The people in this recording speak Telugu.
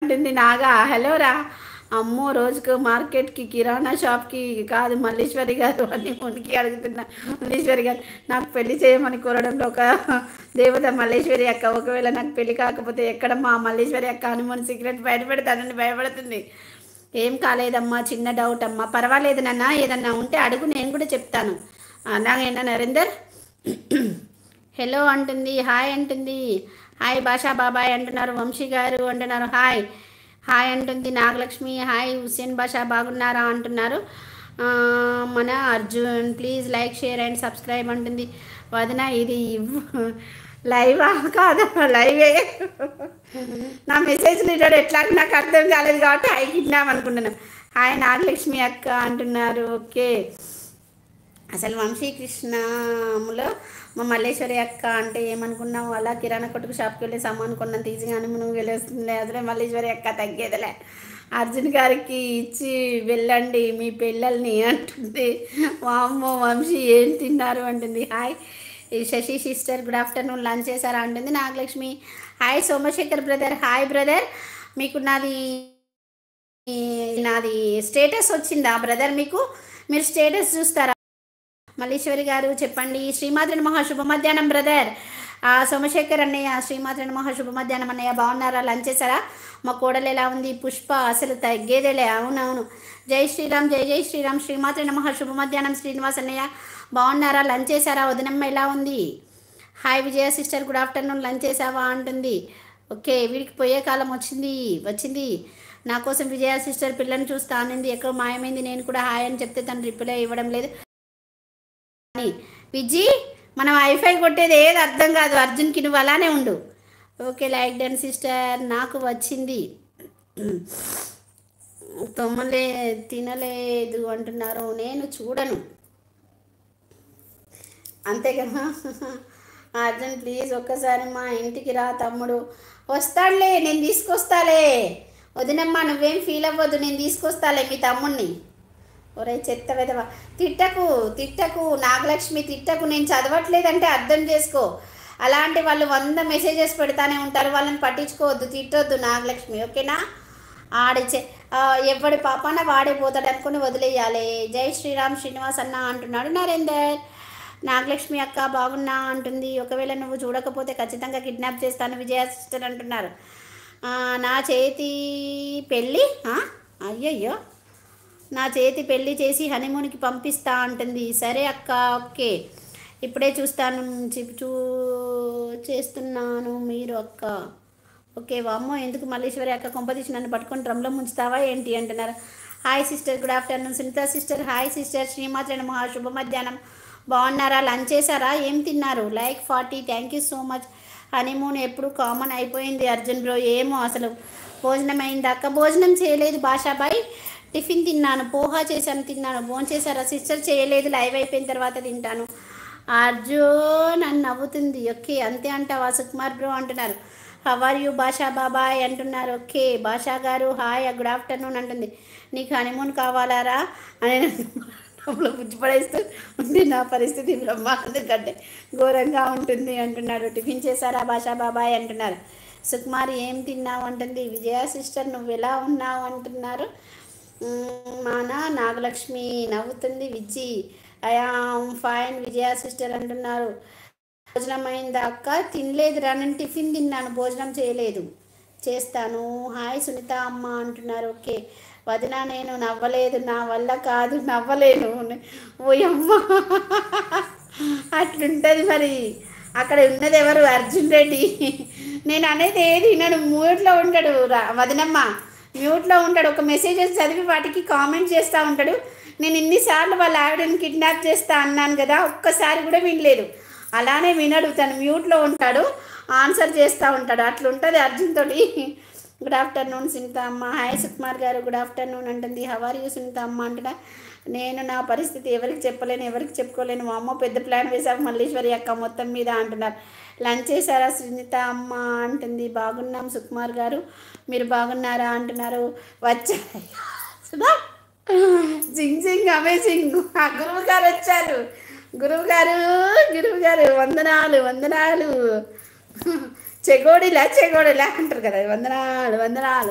అంటుంది నాగా. హలో రా. అమ్మో రోజుకు మార్కెట్కి కిరాణా షాప్కి కాదు మల్లీశ్వరి గారు అని మునికి అడుగుతున్నా. మల్లీశ్వరి గారు నాకు పెళ్లి చేయమని కోరడంలో ఒక దేవత మల్లీశ్వరి అక్క. ఒకవేళ నాకు పెళ్లి కాకపోతే ఎక్కడమ్మా మల్లీశ్వరి అక్క అని మన సీక్రెట్ బయటపెడతానని భయపడుతుంది. ఏం కాలేదమ్మా, చిన్న డౌట్ అమ్మా. పర్వాలేదు నాన్న, ఏదన్నా ఉంటే అడుగు, నేను కూడా చెప్తాను. నాగేనా నరేందర్ హలో అంటుంది, హాయ్ అంటుంది. హాయ్ భాషా బాబాయ్ అంటున్నారు. వంశీ గారు అంటున్నారు హాయ్ హాయ్ అంటుంది. నాగలక్ష్మి హాయ్. హుస్సేన్ భాషా బాగున్నారా అంటున్నారు. మన Arjun please like share and subscribe అంటుంది. వదిన ఇది లైవా కాదా? లైవే. నా మెసేజ్ లీడర్ ఎట్లా నాకు అర్థం కాలేదు కాబట్టి హాయ్ కిడ్నాం అనుకుంటున్నాను. హాయ్ నాగలక్ష్మి అక్క అంటున్నారు. ఓకే. అసలు వంశీకృష్ణములో మా మల్లేశ్వరి అక్క అంటే ఏమనుకున్నావు? అలా కిరాణా కొట్టుకు షాప్కి వెళ్ళి సామాన్ కొన్నంత ఈజీగానే నువ్వు వెళ్ళేస్తుంది. అసలే మల్లేశ్వరి అక్క తగ్గేదిలే. అర్జున్ గారికి ఇచ్చి వెళ్ళండి మీ పిల్లల్ని అంటుంది. వామ్మో వంశీ ఏం తిన్నారు అంటుంది. Hi Sasi sister good afternoon, lunch చేశారా అంటుంది. Nagalakshmi hi. Somashekar brother hi brother. మీకు నాది స్టేటస్ వచ్చిందా బ్రదర్? మీరు స్టేటస్ చూస్తారా? మల్లీశ్వరి గారు చెప్పండి. శ్రీమాత్రి మహాశుభ మధ్యాహ్నం బ్రదర్. సోమశేఖర్ అన్నయ్య శ్రీమాత్రి మహాశుభ మధ్యాహ్నం అన్నయ్య బాగున్నారా? లంచ్ చేశారా? మా కోడలు ఎలా ఉంది? పుష్ప అసలు తగ్గేదేలే. అవునవును. జై శ్రీరామ్ జై జై శ్రీరామ్. శ్రీమాత్రి మహాశుభ మధ్యాహ్నం. శ్రీనివాస్ అన్నయ్య బాగున్నారా? లంచ్ చేశారా? వదినమ్మ ఎలా ఉంది? హాయ్ విజయ సిస్టర్ గుడ్ ఆఫ్టర్నూన్, లంచ్ చేసావా అంటుంది. ఓకే వీడికి పోయే కాలం వచ్చింది. నా కోసం విజయ సిస్టర్ పిల్లని చూస్తా అనింది. ఎక్కడ మాయమైంది? నేను కూడా హాయ్ అని చెప్తే తను రిప్లై ఇవ్వడం లేదు. విజీ మనం వైఫై కొట్టేది ఏది అర్థం కాదు. అర్జున్కి నువ్వు అలానే ఉండు. Okay like done sister. నాకు వచ్చింది. తినలేదు అంటున్నారు. నేను చూడను అంతే కదా. అర్జున్ ప్లీజ్ ఒక్కసారి మా ఇంటికి రా తమ్ముడు. వస్తాడులే, నేను తీసుకొస్తాలే. వదినమ్మ నువ్వేం ఫీల్ అవ్వద్దు, నేను తీసుకొస్తాలే మీ తమ్ముడిని. ఒరే చెత్త వెదవా. తిట్టకు నాగలక్ష్మి తిట్టకు. నేను చదవట్లేదంటే అర్థం చేసుకో. అలాంటి వాళ్ళు 100 మెసేజెస్ పెడతానే ఉంటారు, వాళ్ళని పట్టించుకోవద్దు, తిట్టొద్దు నాగలక్ష్మి ఓకేనా. ఎవడి పాపాన వాడిపోతాడు అనుకుని వదిలేయాలి. జై శ్రీరామ్ శ్రీనివాస్ అన్న అంటున్నాడు నరేందర్. నాగలక్ష్మి అక్క బాగున్నా అంటుంది. ఒకవేళ నువ్వు చూడకపోతే ఖచ్చితంగా కిడ్నాప్ చేస్తాను విజయ సిస్టర్ అంటున్నారు. నా చేతి పెళ్ళి అయ్యయ్యో నా చేతి పెళ్ళి చేసి హనీమూన్కి పంపిస్తా అంటుంది. సరే అక్క ఓకే ఇప్పుడే చూస్తాను చేస్తున్నాను మీరు అక్క. ఓకే వామ్మో ఎందుకు మల్లీశ్వరి అక్క కొంపతీసి నన్ను పట్టుకొని డ్రమ్లో ముంచుతావా ఏంటి అంటున్నారు. Hi sister good afternoon. Sunitha sister hi sister. శ్రీమాత్రి మహా శుభ మధ్యాహ్నం. బాగున్నారా? లంచ్ చేశారా? ఏం తిన్నారు? Like 40 thank you so much. Honeymoon ఎప్పుడు కామన్ అయిపోయింది అర్జున్ బ్రో. ఏమో అసలు భోజనం అయిందా అక్క? భోజనం చేయలేదు భాషాబాయ్. టిఫిన్ తిన్నాను, పోహా చేశాను తిన్నాను. భోజనం చేశారా సిస్టర్? చేయలేదు, లైవ్ అయిపోయిన తర్వాత తింటాను. అర్జున్ అని నవ్వుతుంది. ఓకే అంతే అంటావా సుకుమార్ బ్రో అంటున్నారు. హవర్ యూ భాషా బాబాయ్ అంటున్నారు. ఓకే భాషా గారు హాయ్ గుడ్ ఆఫ్టర్నూన్ అంటుంది. నీకు హనీమూన్ కావాలారా అని డబ్బులు పుచ్చిపడేస్తూ ఉంటే నా పరిస్థితి బ్రహ్మాండం కంటే ఘోరంగా ఉంటుంది అంటున్నాడు. టిఫిన్ చేశారా భాషా బాబాయ్ అంటున్నారు. సుకుమార్ ఏం తిన్నావు అంటుంది. విజయ సిస్టర్ నువ్వు ఎలా ఉన్నావు అంటున్నారు. మన నాగలక్ష్మి నవ్వుతుంది. విజ్జి ఐఆమ్ ఫైన్ విజయ సిస్టర్ అంటున్నారు. భోజనం అయిందా అక్క? తినలేదు రా, నేను టిఫిన్ తిన్నాను, భోజనం చేయలేదు, చేస్తాను. హాయ్ సునీత అమ్మ అంటున్నారు. ఓకే వదిన నేను నవ్వలేదు, నా వల్ల కాదు, నవ్వలేను. ఓ అమ్మ అట్లుంటుంది మరి. అక్కడ ఉన్నది ఎవరు? అర్జున్ రెడ్డి. నేను అనేది ఏది వినడు, మ్యూట్లో ఉంటాడు వదినమ్మ, మ్యూట్లో ఉంటాడు. ఒక మెసేజెస్ చదివి వాటికి కామెంట్ చేస్తూ ఉంటాడు. నేను ఇన్నిసార్లు వాళ్ళ ఆవిడని కిడ్నాప్ చేస్తా అన్నాను కదా, ఒక్కసారి కూడా వినలేదు. అలానే వినడు, తను మ్యూట్లో ఉంటాడు, ఆన్సర్ చేస్తూ ఉంటాడు. అట్లుంటుంది అర్జున్ తోటి. గుడ్ ఆఫ్టర్నూన్ సునీత అమ్మ. హాయ్ సుకుమార్ గారు గుడ్ ఆఫ్టర్నూన్ అంటుంది. హవర్ యూ సునీత అమ్మ అంటున్నా. నేను నా పరిస్థితి ఎవరికి చెప్పలేను, ఎవరికి చెప్పుకోలేను. మా అమ్మ పెద్ద ప్లాన్ వేసాక మల్లీశ్వరి అక్క మొత్తం మీద అంటున్నారు. లంచ్ చేశారా సునీత అమ్మ అంటుంది. బాగున్నాం సుకుమార్ గారు, మీరు బాగున్నారా అంటున్నారు. వచ్చా జింగ్ జింగ్ అమేజింగ్. గురువు గారు వచ్చారు. గురువు గారు వందనాలు. చెగోడిలా అంటారు కదా, వందనాలు.